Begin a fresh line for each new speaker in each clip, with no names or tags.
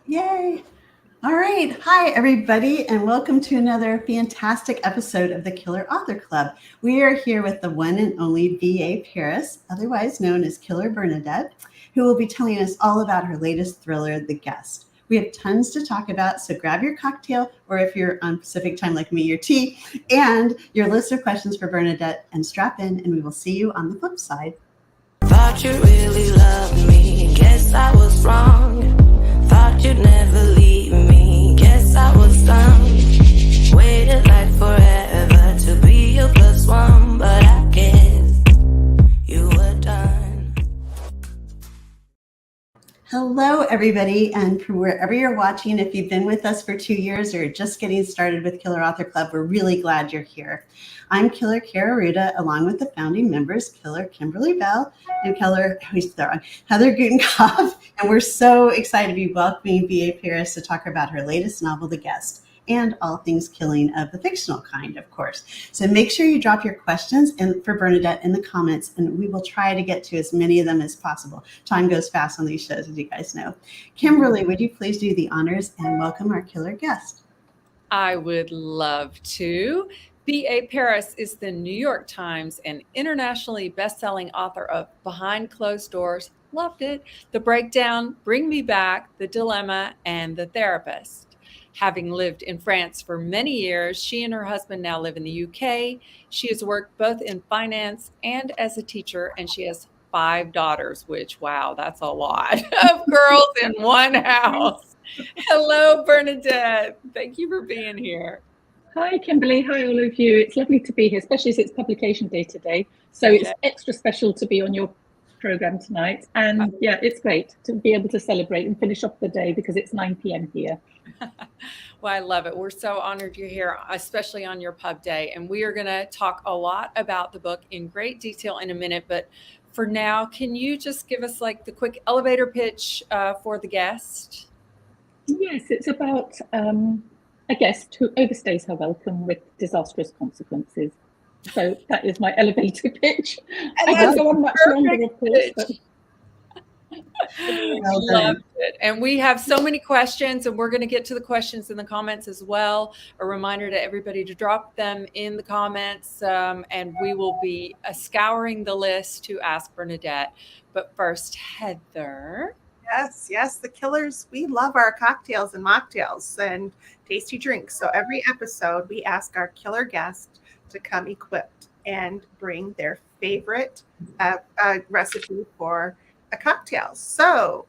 Yay. All right. Hi, everybody, and welcome to another fantastic episode of the Killer Author Club. We are here with the one and only V.A. Paris, otherwise known as Killer Bernadette, who will be telling us all about her latest thriller, The Guest. We have tons to talk about, so grab your cocktail, or if you're on Pacific time like me, your tea, and your list of questions for Bernadette, and strap in, and we will see you on the flip side.
Thought you really loved me, guess I was wrong. Thought you'd never leave me, guess I was dumb. Waited like forever to be your plus one, but I guess you were done.
Hello, everybody, and from wherever you're watching, if you've been with us for 2 years or just getting started with Killer Author Club, we're really glad you're here. I'm Killer Kara Ruda, along with the founding members, Killer Kimberly Bell and Heather Gutenkopf, and we're so excited to be welcoming V.A. Paris to talk about her latest novel, The Guest, and all things killing of the fictional kind, of course. So make sure you drop your questions for Bernadette in the comments, and we will try to get to as many of them as possible. Time goes fast on these shows, as you guys know. Kimberly, would you please do the honors and welcome our killer guest?
I would love to. V.A. Paris is the New York Times and internationally best-selling author of Behind Closed Doors, loved it, The Breakdown, Bring Me Back, The Dilemma, and The Therapist. Having lived in France for many years, she and her husband now live in the UK. She has worked both in finance and as a teacher, and she has 5 daughters, which, wow, that's a lot of girls in one house. Hello, Bernadette. Thank you for being here.
Hi, Kimberly. Hi, all of you. It's lovely to be here, especially as it's publication day today. So it's extra special to be on your program tonight. And yeah, it's great to be able to celebrate and finish off the day because it's 9 p.m. here.
Well, I love it. We're so honored you're here, especially on your pub day. And we are going to talk a lot about the book in great detail in a minute. But for now, can you just give us like the quick elevator pitch for The Guest?
Yes, it's about a guest who overstays her welcome with disastrous consequences. So that is my elevator pitch. I could go on much longer, of course. But...
Loved it. And we have so many questions, and we're going to get to the questions in the comments as well. A reminder to everybody to drop them in the comments, and we will be scouring the list to ask Bernadette. But first, Heather.
Yes, the killers, we love our cocktails and mocktails and tasty drinks. So every episode, we ask our killer guest to come equipped and bring their favorite recipe for a cocktail. So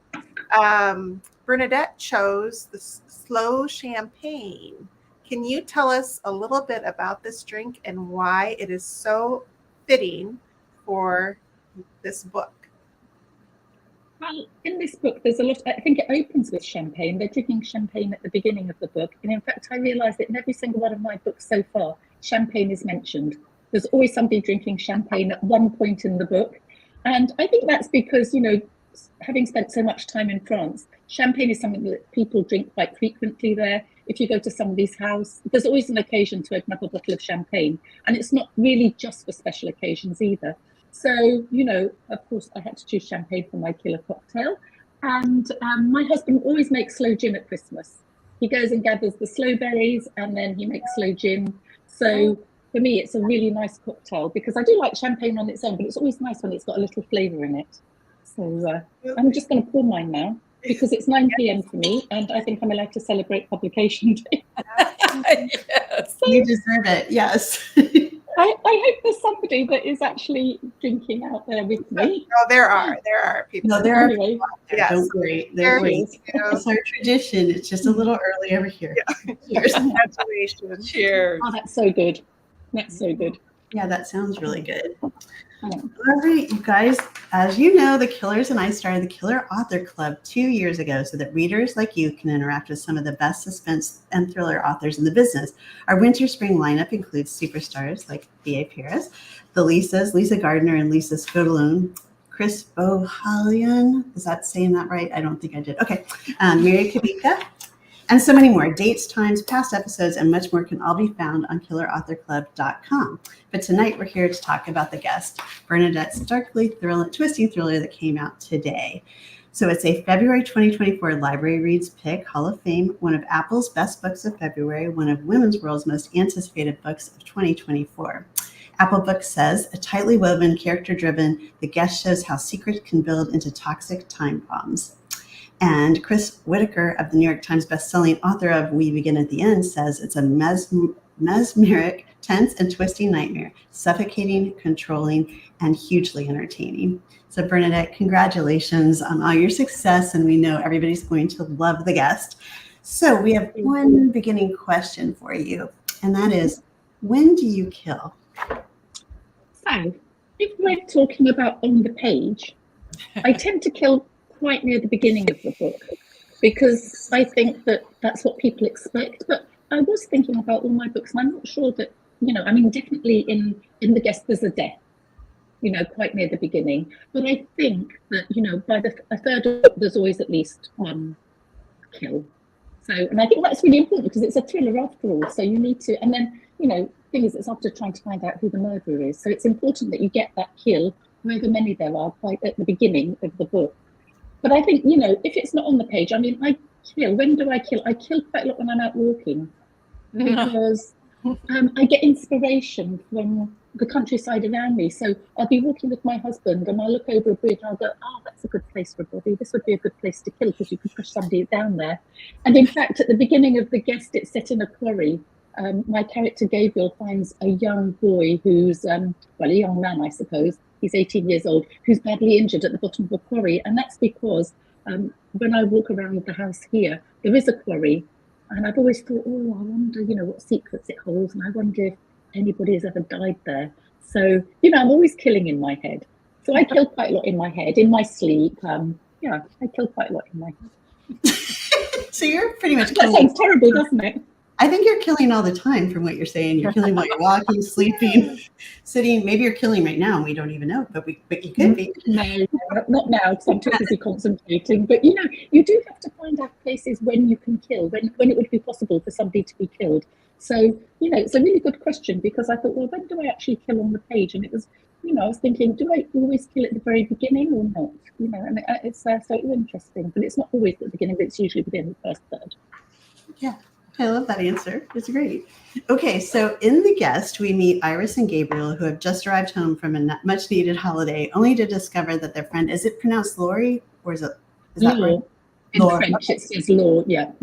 Bernadette chose the slow champagne. Can you tell us a little bit about this drink and why it is so fitting for this book?
Well, in this book, there's a lot. I think it opens with champagne. They're drinking champagne at the beginning of the book. And in fact, I realized that in every single one of my books so far, champagne is mentioned. There's always somebody drinking champagne at one point in the book. And I think that's because, having spent so much time in France, champagne is something that people drink quite frequently there. If you go to somebody's house, there's always an occasion to open up a bottle of champagne. And it's not really just for special occasions either. So, of course, I had to choose champagne for my killer cocktail. And my husband always makes sloe gin at Christmas. He goes and gathers the sloe berries and then he makes sloe gin. So for me, it's a really nice cocktail because I do like champagne on its own, but it's always nice when it's got a little flavor in it. So I'm just going to pour mine now because it's 9 p.m. for me and I think I'm allowed to celebrate publication day.
Yes.
You deserve it. Yes.
I hope there's somebody that is actually drinking out there with me.
No, there are people.
No, there are
Anyway.
people out there.
Yes.
Don't worry. They're waiting. It's our tradition. It's just a little early over here.
Cheers. Congratulations.
Cheers.
Oh, that's so good. That's so good.
Yeah, that sounds really good.
Yeah.
All right, you guys, as you know, the Killers and I started the Killer Author Club 2 years ago so that readers like you can interact with some of the best suspense and thriller authors in the business. Our winter-spring lineup includes superstars like V.A. Paris, the Lisas, Lisa Gardner and Lisa Scottaloon, Chris Bohalian, is that saying that right? I don't think I did. Okay, Mary Kubica, and so many more. Dates, times, past episodes, and much more can all be found on killerauthorclub.com. But tonight we're here to talk about The Guest, Bernadette's darkly twisting thriller that came out today. So it's a February 2024 Library Reads Pick, Hall of Fame, one of Apple's best books of February, one of Women's World's most anticipated books of 2024. Apple Books says, a tightly woven, character-driven, The Guest shows how secrets can build into toxic time bombs. And Chris Whitaker of the New York Times bestselling author of We Begin at the End says it's a mesmeric, tense, and twisting nightmare, suffocating, controlling, and hugely entertaining. So Bernadette, congratulations on all your success, and we know everybody's going to love The Guest. So we have one beginning question for you, and that is, when do you kill?
So, if we're talking about on the page, I tend to kill quite near the beginning of the book because I think that that's what people expect. But I was thinking about all my books, and I'm not sure that, I mean, definitely in The Guest there's a death, quite near the beginning. But I think that, by a third of it, there's always at least one kill. So, and I think that's really important because it's a thriller after all. So you need to, and then, thing is, it's after trying to find out who the murderer is. So it's important that you get that kill, however many there are, quite at the beginning of the book. But I think, if it's not on the page, I mean, I kill. When do I kill? I kill quite a lot when I'm out walking because I get inspiration from the countryside around me. So I'll be walking with my husband and I'll look over a bridge and I'll go, oh, that's a good place for a body. This would be a good place to kill because you can push somebody down there. And in fact, at the beginning of The Guest, it's set in a quarry. My character Gabriel finds a young boy who's, a young man, I suppose. He's 18 years old, who's badly injured at the bottom of a quarry. And that's because when I walk around the house here, there is a quarry. And I've always thought, oh, I wonder, what secrets it holds. And I wonder if anybody has ever died there. So, I'm always killing in my head. So I kill quite a lot in my head, in my sleep. I kill quite a lot in my head.
So you're pretty much
That
killing.
sounds terrible, doesn't it?
I think you're killing all the time from what you're saying. You're killing while you're walking, sleeping, sitting. Maybe you're killing right now and we don't even know, but you could be.
No, not now because I'm too busy concentrating. But you do have to find out places when you can kill, when it would be possible for somebody to be killed. So, it's a really good question because I thought, well, when do I actually kill on the page? And it was, I was thinking, do I always kill at the very beginning or not? And it's so interesting, but it's not always at the beginning, but it's usually within the first third.
Yeah. I love that answer. It's great. Okay, so in The Guest, we meet Iris and Gabriel, who have just arrived home from a much-needed holiday, only to discover that their friend, is it pronounced Lori, or is that right?
In French, it says Law, yeah.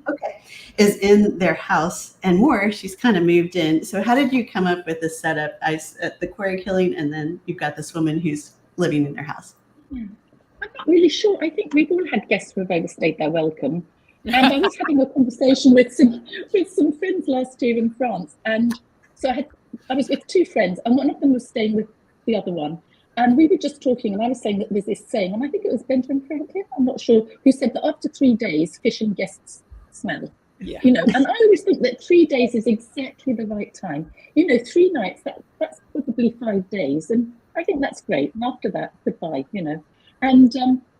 Okay, is in their house, and more, she's kind of moved in. So how did you come up with this setup? The quarry killing, and then you've got this woman who's living in their house.
I'm not really sure. I think we've all had guests who have overstayed their welcome. And I was having a conversation with some friends last year in France, and so I was with two friends, and one of them was staying with the other one, and we were just talking, and I was saying that there's this saying, and I think it was Benjamin Franklin, I'm not sure, who said that after 3 days, fish and guests smell.
Yeah.
And I always think that 3 days is exactly the right time. 3 nights, that's probably 5 days, and I think that's great. And after that, goodbye. And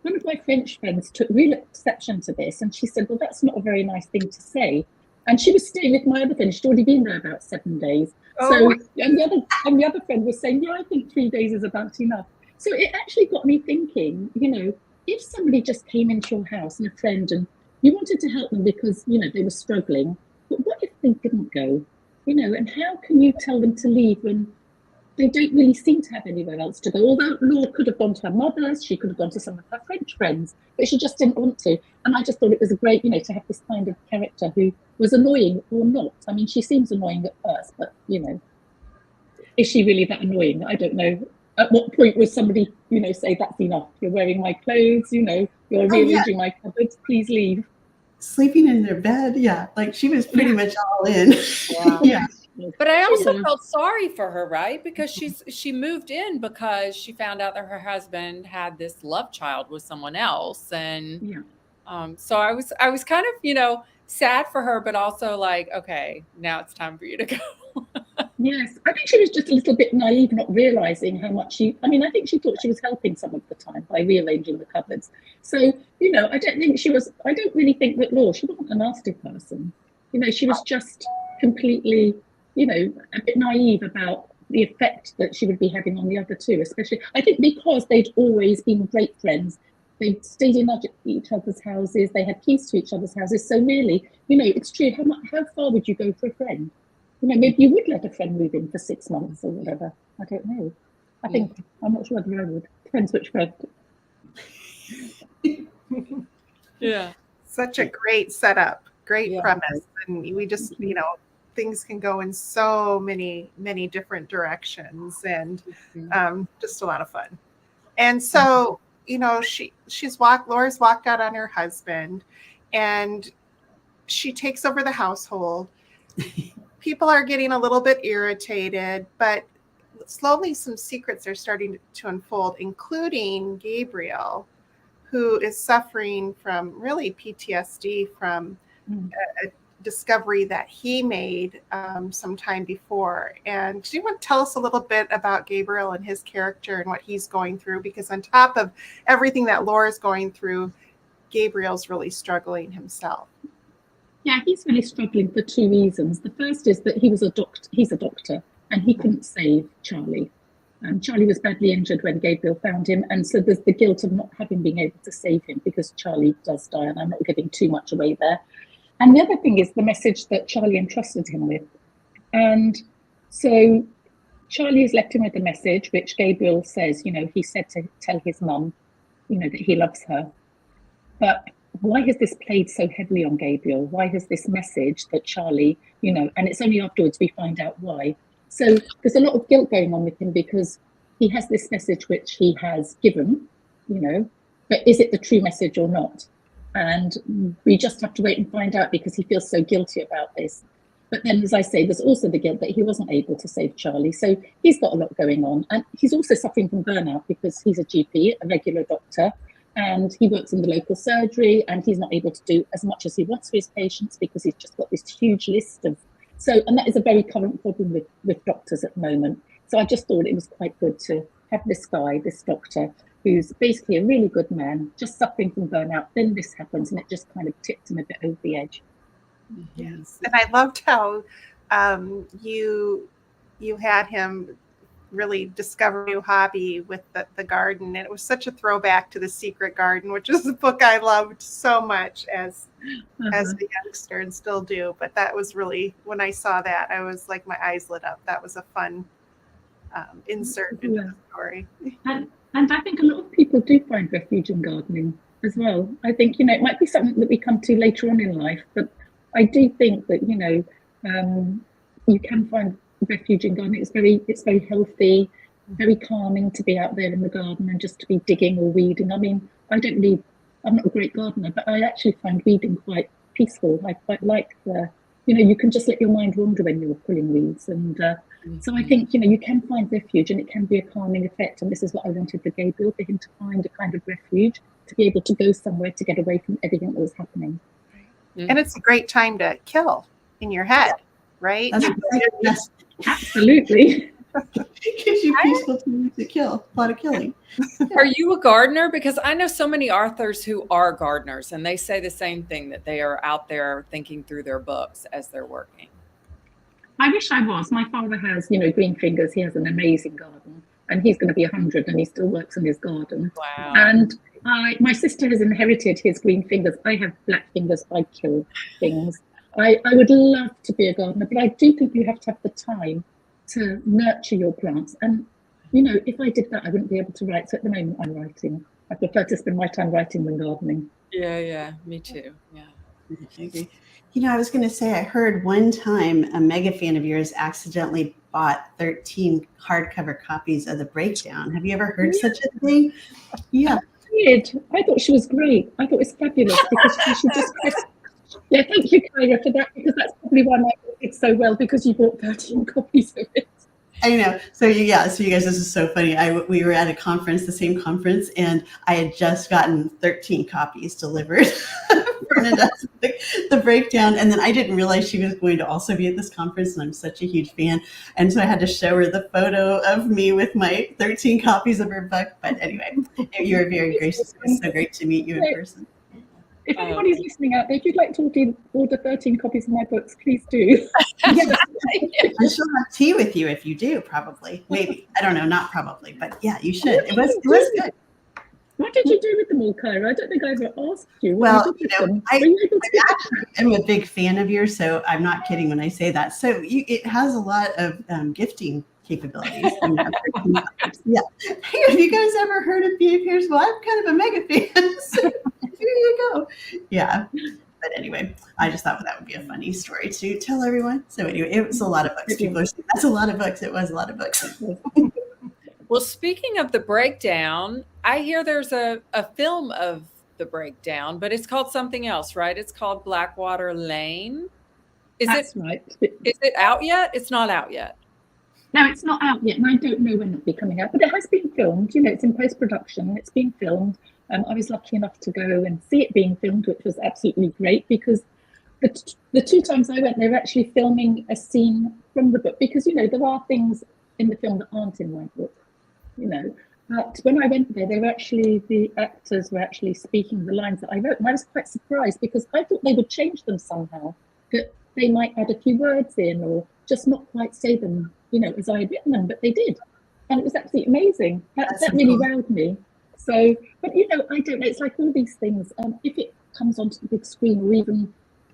one of my French friends took real exception to this, and she said, well, that's not a very nice thing to say. And she was staying with my other friend. She'd already been there about 7 days.
Oh.
So, and the other friend was saying, yeah, I think 3 days is about enough. So it actually got me thinking, if somebody just came into your house and a friend, and you wanted to help them because, they were struggling, but what if they didn't go? And how can you tell them to leave when they don't really seem to have anywhere else to go? Although Laura could have gone to her mother's, she could have gone to some of her French friends, but she just didn't want to. And I just thought it was great, to have this kind of character who was annoying or not. I mean, she seems annoying at first, but, is she really that annoying? I don't know. At what point would somebody, say, that's enough? You're wearing my clothes, you're rearranging my cupboards, please leave.
Sleeping in their bed, yeah. Like she was pretty much all in. Yeah.
But I also felt sorry for her, right? Because she moved in because she found out that her husband had this love child with someone else, and so I was kind of sad for her, but also like, okay, now it's time for you to go.
Yes, I think she was just a little bit naive, not realizing how much I think she thought she was helping some of the time by rearranging the cupboards. So, I don't really think that Laura, she wasn't a nasty person. She was just completely, a bit naive about the effect that she would be having on the other two, especially, I think because they'd always been great friends They stayed in each other's houses. They had keys to each other's houses. So really, it's true. How far would you go for a friend? Maybe you would let a friend move in for 6 months or whatever. I don't know. I'm not sure whether I would. Depends which friend.
Yeah.
Such a great setup, great
Yeah.
premise. And we just, things can go in so many, many different directions, and just a lot of fun. And so, Laura's walked out on her husband, and she takes over the household. People are getting a little bit irritated, but slowly some secrets are starting to unfold, including Gabriel, who is suffering from really PTSD from a discovery that he made some time before. And do you want to tell us a little bit about Gabriel and his character and what he's going through? Because on top of everything that Laura's going through, Gabriel's really struggling himself.
Yeah, he's really struggling for 2 reasons. The first is that he's a doctor, and he couldn't save Charlie. Charlie was badly injured when Gabriel found him, and so there's the guilt of not having been able to save him because Charlie does die, and I'm not giving too much away there. And the other thing is the message that Charlie entrusted him with. And so Charlie has left him with a message, which Gabriel says, he said to tell his mum, that he loves her. But why has this played so heavily on Gabriel? Why has this message that Charlie, and it's only afterwards we find out why. So there's a lot of guilt going on with him because he has this message which he has given, but is it the true message or not? And we just have to wait and find out because he feels so guilty about this. But then, as I say, there's also the guilt that he wasn't able to save Charlie. So he's got a lot going on. And he's also suffering from burnout because he's a GP, a regular doctor, and he works in the local surgery, and he's not able to do as much as he wants for his patients because he's just got this huge list of. And that is a very current problem with doctors at the moment. So I just thought it was quite good to have this doctor, who's basically a really good man, just suffering from burnout. Then this happens, and it just kind of tipped him a bit over the edge.
Yes, and I loved how you had him really discover a new hobby with the garden, and it was such a throwback to The Secret Garden, which is a book I loved so much as a youngster and still do. But that was really, when I saw that, I was like, my eyes lit up. That was a fun insert into the story.
And I think a lot of people do find refuge in gardening as well. I think, it might be something that we come to later on in life, but I do think that, you can find refuge in gardening. It's very healthy, very calming to be out there in the garden and just to be digging or weeding. I mean, I'm not a great gardener, but I actually find weeding quite peaceful. I quite like you can just let your mind wander when you're pulling weeds. And so I think, you can find refuge, and it can be a calming effect. And this is what I wanted for Gabriel, for him to find a kind of refuge, to be able to go somewhere to get away from everything that was happening.
And it's a great time to kill in your head, right?
Yes.
Absolutely.
It gives you peaceful time to kill. A lot of killing.
Are you a gardener? Because I know so many authors who are gardeners, and they say the same thing, that they are out there thinking through their books as they're working.
I wish I was. My father has, green fingers. He has an amazing garden, and he's going to be 100, and he still works in his garden.
Wow.
And my sister has inherited his green fingers. I have black fingers. I kill things. I would love to be a gardener, but I do think you have to have the time to nurture your plants. And, if I did that, I wouldn't be able to write. So at the moment, I'm writing. I prefer to spend my time writing than gardening.
Yeah, me too. Yeah.
I agree. I was going to say, I heard one time a mega fan of yours accidentally bought 13 hardcover copies of The Breakdown. Have you ever heard such a thing? Yeah.
I thought she was great. I thought it was fabulous because she just pressed. Yeah, thank you, Kyra, for that, because that's probably why my book did so well, because you bought 13 copies of it.
I know. So you guys, this is so funny. We were at a conference, the same conference, and I had just gotten 13 copies delivered from the Breakdown. And then I didn't realize she was going to also be at this conference, and I'm such a huge fan. And so I had to show her the photo of me with my 13 copies of her book. But anyway, you were very gracious. It was so great to meet you in person.
If anybody's listening out there, if you'd like to order 13 copies of my books, please do.
Yeah. I shall have tea with you if you do, probably. Maybe. I don't know, not probably, but yeah, you should. It was good.
What did you do with them all, Kyra? I don't think I ever asked you. What
Well,
you did with
you know,
them. Were you able to
I'm a big fan of yours, so I'm not kidding when I say that. So it has a lot of gifting capabilities. Yeah. Have you guys ever heard of B.A. Pierce? Well, I'm kind of a mega fan. So here you go. Yeah. But anyway, I just thought that would be a funny story to tell everyone. So anyway, it was a lot of books. People are saying, that's a lot of books. It was a lot of books.
Well, speaking of the breakdown, I hear there's a film of the breakdown, but it's called something else, right? It's called Blackwater Lane.
That's right.
Is it out yet? It's not out yet.
No, it's not out yet, and I don't know when it'll be coming out, but it has been filmed. You know, it's in post-production. It's been filmed. I was lucky enough to go and see it being filmed, which was absolutely great, because the 2 times I went, they were actually filming a scene from the book, because, you know, there are things in the film that aren't in my book, you know. But when I went there, the actors were actually speaking the lines that I wrote, and I was quite surprised, because I thought they would change them somehow, that they might add a few words in or just not quite say them, you know, as I had written them, but they did. And it was absolutely amazing. That really wowed me. So, but, you know, I don't know. It's like all these things. If it comes onto the big screen or even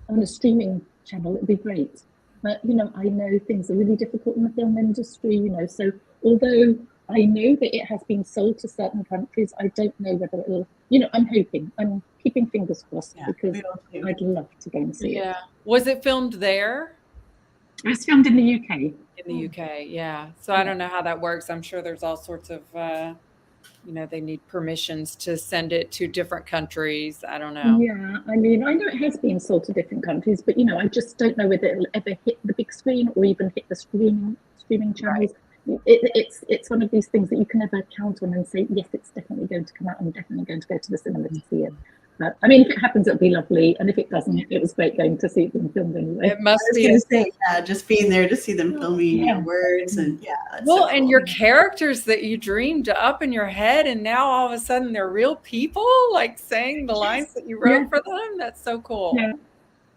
on a streaming channel, it'd be great. But, you know, I know things are really difficult in the film industry, you know. So although I know that it has been sold to certain countries, I don't know whether it'll, you know, I'm hoping. I'm keeping fingers crossed, because I'd love to go and see it.
Yeah. Was it filmed there?
It was filmed in the UK.
In the UK, yeah. So I don't know how that works. I'm sure there's all sorts of, you know, they need permissions to send it to different countries. I don't know.
Yeah, I mean, I know it has been sold to different countries, but, you know, I just don't know whether it'll ever hit the big screen or even hit the streaming channels. Right. It's one of these things that you can never count on and say, yes, it's definitely going to come out. I'm definitely going to go to the cinema to see it. But, I mean, if it happens, it'll be lovely. And if it doesn't, it was great going to see it being filmed anyway.
It must be.
I was going to say, yeah, just being there to see them filming your words. And
well, and your characters that you dreamed up in your head, and now all of a sudden they're real people, like saying the lines that you wrote for them. That's so cool.
Yeah,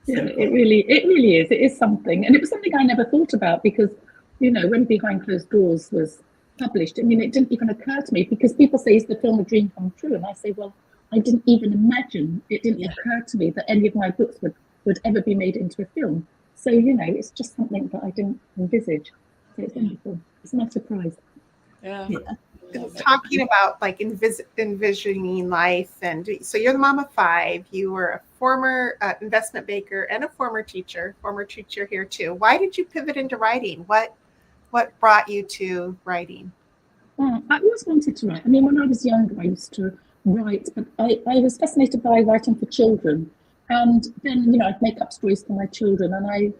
it really is. It is something. And it was something I never thought about, because, you know, when Behind Closed Doors was published, I mean, it didn't even occur to me, because people say, is the film a dream come true? And I say, well, I didn't even imagine, it didn't occur to me that any of my books would ever be made into a film. So, you know, it's just something that I didn't envisage. So it's wonderful. It's not a surprise.
Yeah.
Talking about like envisioning life, and so you're the mom of 5. You were a former investment banker and a former teacher here too. Why did you pivot into writing? What brought you to writing?
Well, I always wanted to write. I mean, when I was younger, I used to write, but I was fascinated by writing for children. And then, you know, I'd make up stories for my children. And I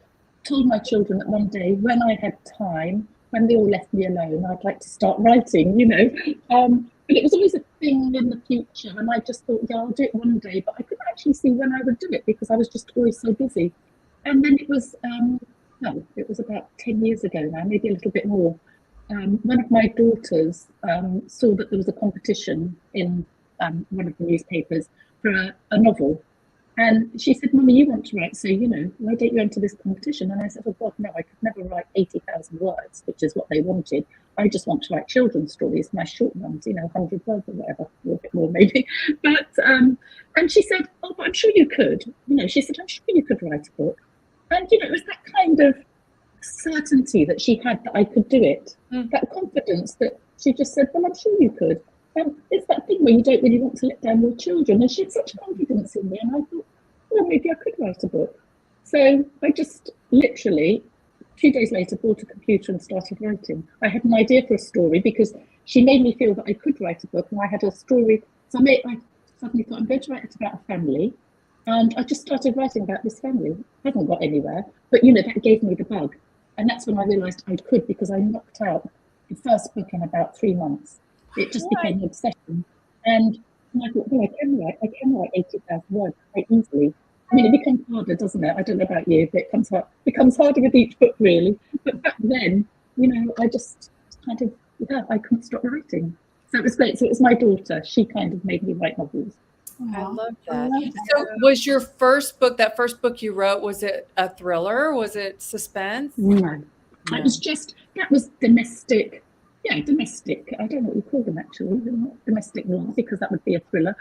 told my children that one day, when I had time, when they all left me alone, I'd like to start writing, you know. But it was always a thing in the future. And I just thought, yeah, I'll do it one day. But I couldn't actually see when I would do it, because I was just always so busy. And then it was, it was about 10 years ago now, maybe a little bit more. One of my daughters saw that there was a competition in one of the newspapers for a novel. And she said, Mummy, you want to write, so, you know, why don't you enter this competition? And I said, oh, God, no, I could never write 80,000 words, which is what they wanted. I just want to write children's stories, my short ones, you know, 100 words or whatever, a bit more maybe. But, and she said, oh, but I'm sure you could. You know, she said, I'm sure you could write a book. And, you know, it was that kind of certainty that she had that I could do it, that confidence that she just said, well, I'm sure you could. And it's that thing where you don't really want to let down your children. And she had such confidence in me. And I thought, well, maybe I could write a book. So I just literally, 2 days later, bought a computer and started writing. I had an idea for a story, because she made me feel that I could write a book. And I had a story. So I suddenly thought, I'm going to write it about a family. And I just started writing about this family. I hadn't got anywhere. But, you know, that gave me the bug. And that's when I realised I could, because I knocked out the first book in about 3 months. It just became an obsession. And I thought, well, I can write 80,000 words quite easily. I mean, it becomes harder, doesn't it? I don't know about you, but it becomes harder with each book, really. But back then, you know, I just kind of, I couldn't stop writing. So it was great. So it was my daughter. She kind of made me write novels.
I love that. So was your first book, that first book you wrote, was it a thriller? Was it suspense?
No. It was just, that was domestic yeah, domestic. I don't know what you call them actually. They're not domestic noir because that would be a thriller.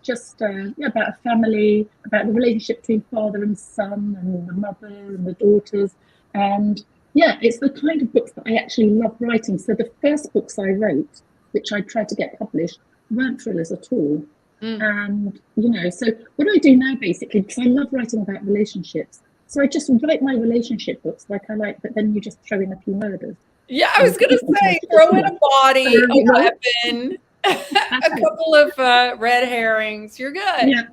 Just about a family, about the relationship between father and son, and the mother and the daughters, and yeah, it's the kind of books that I actually love writing. So the first books I wrote, which I tried to get published, weren't thrillers at all. And so what I do now basically, because I love writing about relationships, so I just write my relationship books like I like, but then you just throw in a few murders.
Yeah, I was going to say, throw in a body, a weapon, a couple of red herrings. You're good.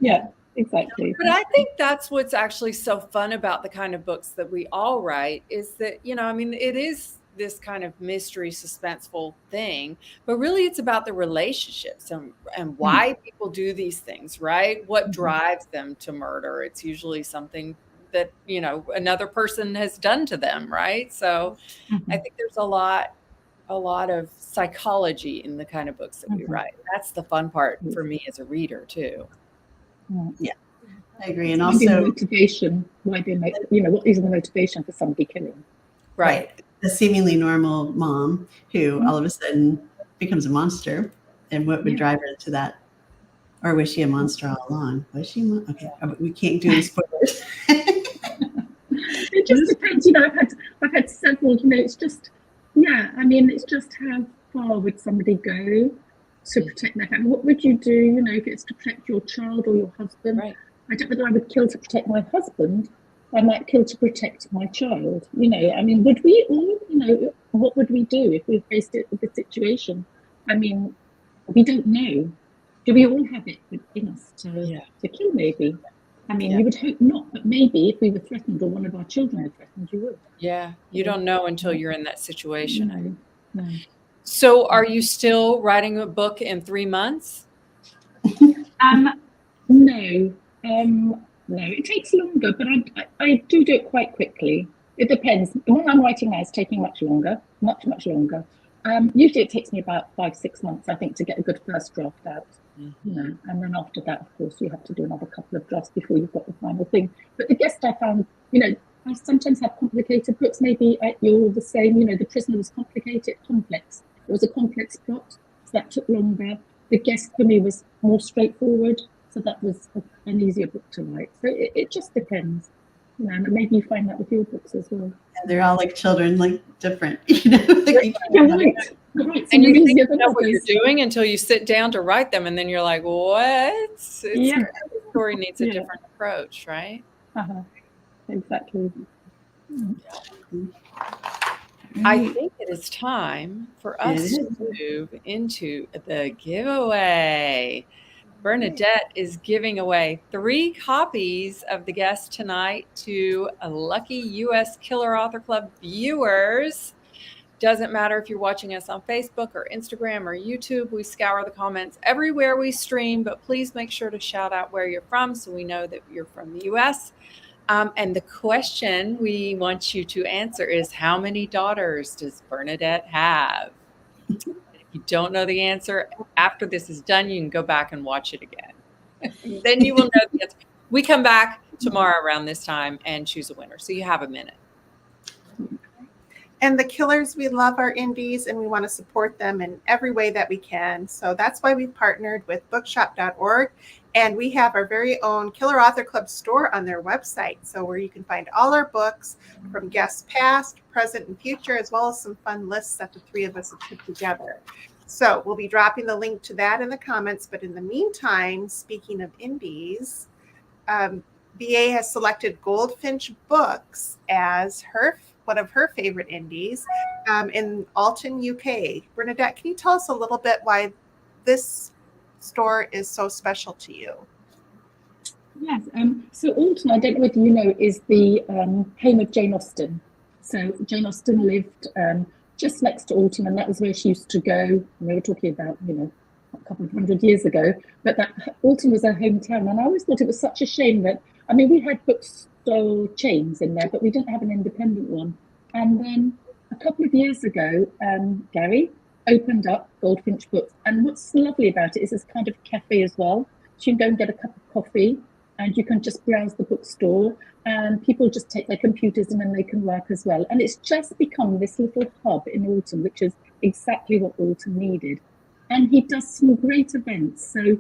Yeah, exactly.
But I think that's what's actually so fun about the kind of books that we all write is that, it is this kind of mystery, suspenseful thing, but really it's about the relationships and why people do these things, right? What drives them to murder? It's usually something that, another person has done to them, right? So I think there's a lot of psychology in the kind of books that we write. That's the fun part for me as a reader too.
Yeah, I agree. And
also
motivation.
Why they make, what is the motivation for somebody killing?
Right. A seemingly normal mom who all of a sudden becomes a monster, and what would drive her to that? Or was she a monster all along? Was she? Okay, we can't do any spoilers.
It just depends. I've had several. It's just, it's just how far would somebody go to protect their family? What would you do? If it's to protect your child or your husband. Right. I don't know whether I would kill to protect my husband. I might kill to protect my child. Would we all? What would we do if we faced it with the situation? We don't know. Do we all have it in us to kill? Maybe. You would hope not, but maybe if we were threatened or one of our children were threatened, you would.
Yeah, you don't know until you're in that situation.
No.
So are you still writing a book in 3 months?
No. No, it takes longer, but I do it quite quickly. It depends. The one I'm writing now is taking much longer, much longer. Usually it takes me about 5-6 months, I think, to get a good first draft out. And then after that, of course, you have to do another couple of drafts before you've got the final thing. But the guest I found, I sometimes have complicated books. Maybe you're all the same. The Prisoner was complex. It was a complex plot, so that took longer. The Guest for me was more straightforward, so that was an easier book to write. So it just depends. Maybe you find that with your books as well.
Yeah, they're all like children, like different.
Right.
And you think you know what you're doing until you sit down to write them, and then you're like, what? Every story needs a different approach, right?
Exactly.
I think it is time for us to move into the giveaway. Bernadette is giving away 3 copies of The Guest tonight to a lucky U.S. Killer Author Club viewers. Doesn't matter if you're watching us on Facebook or Instagram or YouTube. We scour the comments everywhere we stream, but please make sure to shout out where you're from so we know that you're from the U.S. And the question we want you to answer is, how many daughters does Bernadette have? If you don't know the answer, after this is done, you can go back and watch it again. Then you will know the answer. We come back tomorrow around this time and choose a winner. So you have a minute.
And the Killers, we love our indies and we want to support them in every way that we can. So that's why we've partnered with bookshop.org. And we have our very own Killer Author Club store on their website. So where you can find all our books from guests past, present, and future, as well as some fun lists that the 3 of us have put together. So we'll be dropping the link to that in the comments. But in the meantime, speaking of indies, BA has selected Goldfinch Books as one of her favorite indies in Alton, UK. Bernadette, can you tell us a little bit why this store is so special to you?
Yes. So Alton, I don't know whether you know, is the home of Jane Austen. So Jane Austen lived just next to Alton, and that was where she used to go. And we were talking about, a couple of 100 years ago, but that Alton was her hometown. And I always thought it was such a shame that, we had bookstore chains in there, but we didn't have an independent one. And then a couple of years ago, Gary opened up Goldfinch Books. And what's lovely about it is it's kind of cafe as well. So you can go and get a cup of coffee and you can just browse the bookstore, and people just take their computers and then they can work as well. And it's just become this little hub in Alton, which is exactly what Alton needed. And he does some great events. So,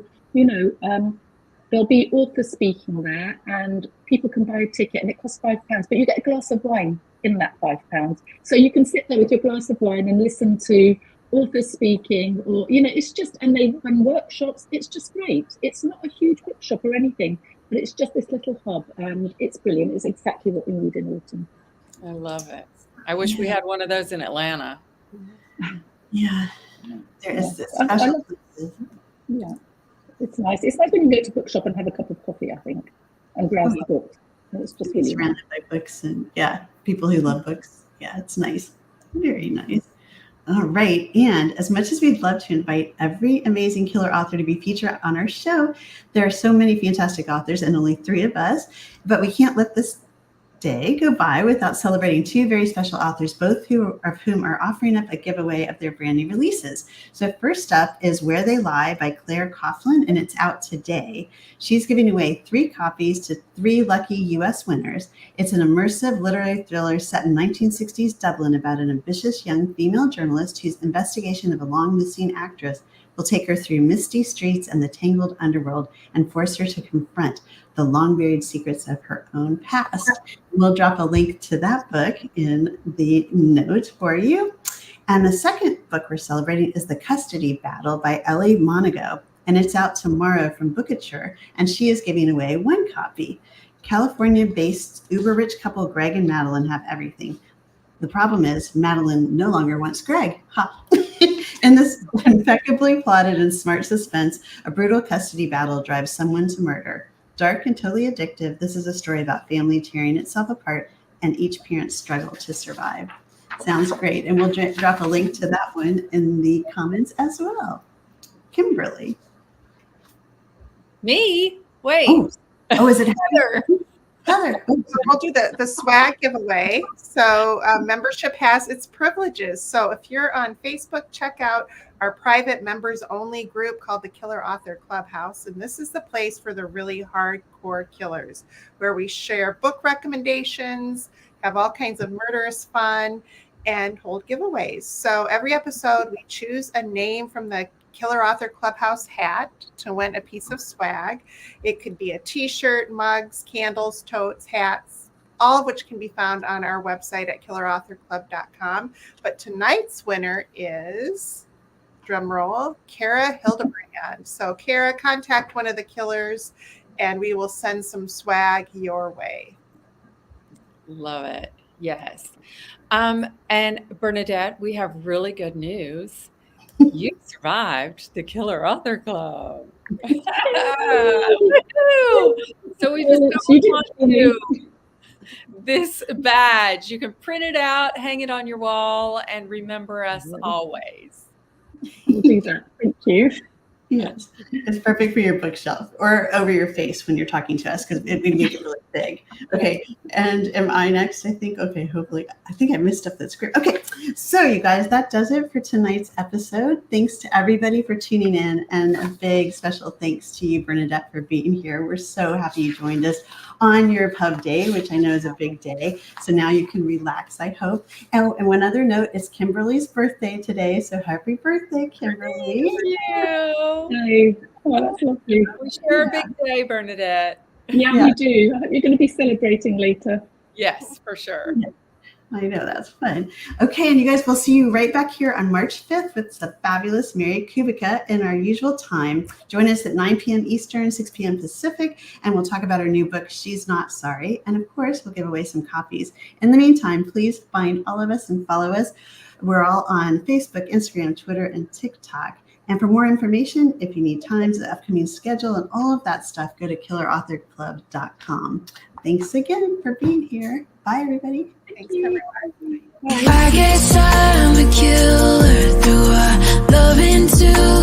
there'll be authors speaking there, and people can buy a ticket, and it costs £5, but you get a glass of wine in that £5. So you can sit there with your glass of wine and listen to authors speaking, or it's just, and they run workshops. It's just great. It's not a huge bookshop or anything, but it's just this little hub, and it's brilliant. It's exactly what we need in Alton.
I love it. I wish we had one of those in Atlanta.
Yeah, there is this
I
special.
Yeah, it's nice. It's nice when you go to a bookshop and have a cup of coffee, I think, and browse the books. And it's just really
surrounded by books and people who love books. Yeah, it's nice. Very nice. All right. And as much as we'd love to invite every amazing killer author to be featured on our show, there are so many fantastic authors and only 3 of us, but we can't let this day go by without celebrating 2 very special authors, both of whom are offering up a giveaway of their brand new releases. So first up is Where They Lie by Claire Coughlin, and it's out today. She's giving away 3 copies to 3 lucky U.S. winners. It's an immersive literary thriller set in 1960s Dublin about an ambitious young female journalist whose investigation of a long-missing actress will take her through misty streets and the tangled underworld and force her to confront the long-buried secrets of her own past. We'll drop a link to that book in the note for you. And the second book we're celebrating is The Custody Battle by Ellie Monago, and it's out tomorrow from Bookouture, and she is giving away 1 copy. California-based uber-rich couple Greg and Madeline have everything. The problem is Madeline no longer wants Greg. Ha! In this impeccably plotted and smart suspense, a brutal custody battle drives someone to murder. Dark and totally addictive, this is a story about family tearing itself apart and each parent's struggle to survive. Sounds great. And we'll drop a link to that one in the comments as well. Kimberly.
Me? Wait.
Oh, is it
Heather.
Heather?
So we'll do the swag giveaway. So membership has its privileges. So if you're on Facebook, check out our private members only group called the Killer Author Clubhouse. And this is the place for the really hardcore killers, where we share book recommendations, have all kinds of murderous fun, and hold giveaways. So every episode we choose a name from the Killer Author Clubhouse hat to win a piece of swag. It could be a t-shirt, mugs, candles, totes, hats, all of which can be found on our website at killerauthorclub.com. But tonight's winner is, drum roll, Kara Hildebrand. So Kara, contact one of the killers and we will send some swag your way.
Love it. Yes. And Bernadette, we have really good news. You survived the Killer Author Club. So we just want you this badge. You can print it out, hang it on your wall, and remember us always.
We'll do that. Thank you.
Yes, it's perfect for your bookshelf or over your face when you're talking to us, because we make it really big. Okay, and am I next? I think. Okay, hopefully. I think I missed up the script. Okay, so you guys, that does it for tonight's episode. Thanks to everybody for tuning in, and a big special thanks to you, Bernadette, for being here. We're so happy you joined us on your pub day, which I know is a big day. So now you can relax, I hope. And one other note, it's Kimberly's birthday today. So happy birthday, Kimberly.
Thank you.
Oh, that's lovely.
We share a big day, Bernadette.
Yeah, we do. I hope you're going to be celebrating later.
Yes, for sure.
I know, that's fun. Okay, and you guys, we'll see you right back here on March 5th with the fabulous Mary Kubica in our usual time. Join us at 9 p.m. Eastern, 6 p.m. Pacific, and we'll talk about our new book, She's Not Sorry. And of course, we'll give away some copies. In the meantime, please find all of us and follow us. We're all on Facebook, Instagram, Twitter, and TikTok. And for more information, if you need times, the upcoming schedule, and all of that stuff, go to killerauthorclub.com. Thanks again for being here. Bye, everybody.
Thanks, everyone.
I guess I'm a killer through our love into